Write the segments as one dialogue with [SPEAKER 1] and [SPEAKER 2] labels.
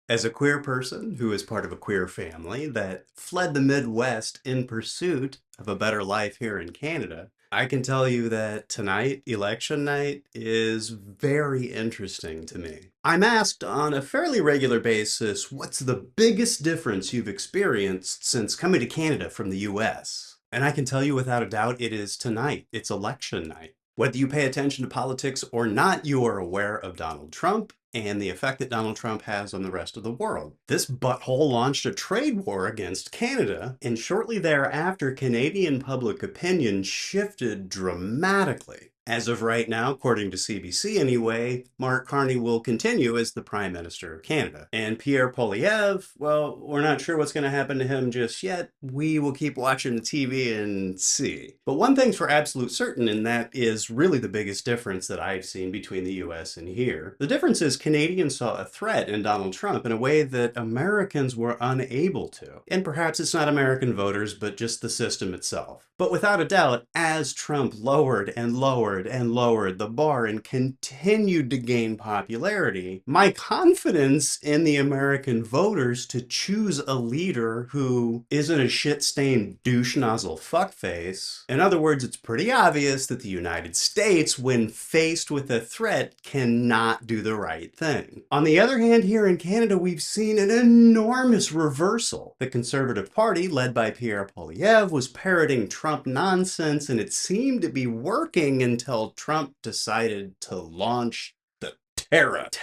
[SPEAKER 1] As a queer person who is part of a queer family that fled the Midwest in pursuit of a better life here in Canada, I can tell you that tonight, election night, is very interesting to me. I'm asked on a fairly regular basis, what's the biggest difference you've experienced since coming to Canada from the US? And I can tell you without a doubt, it is tonight. It's election night. Whether you pay attention to politics or not, you are aware of Donald Trump and the effect that Donald Trump has on the rest of the world. This butthole launched a trade war against Canada, and shortly thereafter, Canadian public opinion shifted dramatically. As of right now, according to CBC anyway, Mark Carney will continue as the Prime Minister of Canada. And Pierre Poilievre, well, we're not sure what's going to happen to him just yet. We will keep watching the TV and see. But one thing's for absolute certain, and that is really the biggest difference that I've seen between the US and here. The difference is Canadians saw a threat in Donald Trump in a way that Americans were unable to. And perhaps it's not American voters, but just the system itself. But without a doubt, as Trump lowered and lowered and lowered the bar and continued to gain popularity, my confidence in the American voters to choose a leader who isn't a shit-stained douche nozzle fuckface. In other words, it's pretty obvious that the United States, when faced with a threat, cannot do the right thing. On the other hand, here in Canada, we've seen an enormous reversal. The Conservative Party, led by Pierre Poilievre, was parroting Trump nonsense, and it seemed to be working until Trump decided to launch the tariffs.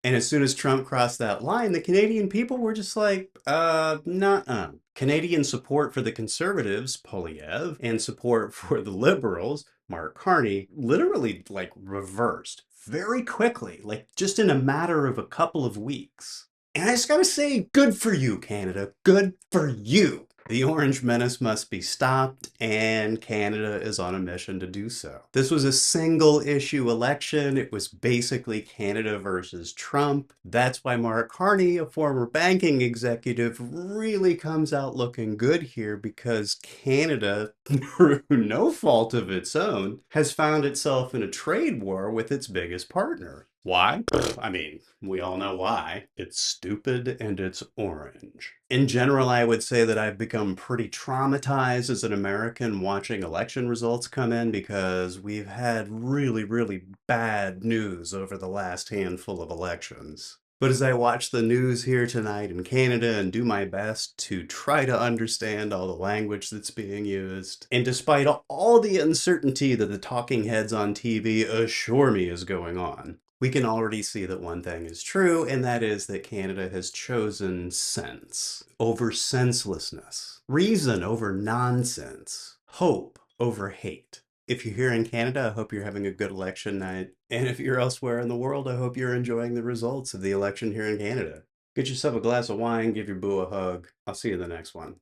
[SPEAKER 1] And as soon as Trump crossed that line, the Canadian people were just like, nuh-uh. Canadian support for the Conservatives, Poilievre, and support for the Liberals, Mark Carney, literally reversed very quickly, just in a matter of a couple of weeks. And I just gotta say, good for you, Canada. Good for you. The Orange Menace must be stopped, and Canada is on a mission to do so. This was a single-issue election. It was basically Canada versus Trump. That's why Mark Carney, a former banking executive, really comes out looking good here, because Canada, through no fault of its own, has found itself in a trade war with its biggest partner. Why? I mean, we all know why. It's stupid and it's orange. In general, I would say that I've become pretty traumatized as an American watching election results come in, because we've had really, really bad news over the last handful of elections. But as I watch the news here tonight in Canada and do my best to try to understand all the language that's being used, and despite all the uncertainty that the talking heads on TV assure me is going on, we can already see that one thing is true, and that is that Canada has chosen sense over senselessness, reason over nonsense, hope over hate. If you're here in Canada, I hope you're having a good election night. And if you're elsewhere in the world, I hope you're enjoying the results of the election here in Canada. Get yourself a glass of wine, give your boo a hug. I'll see you in the next one.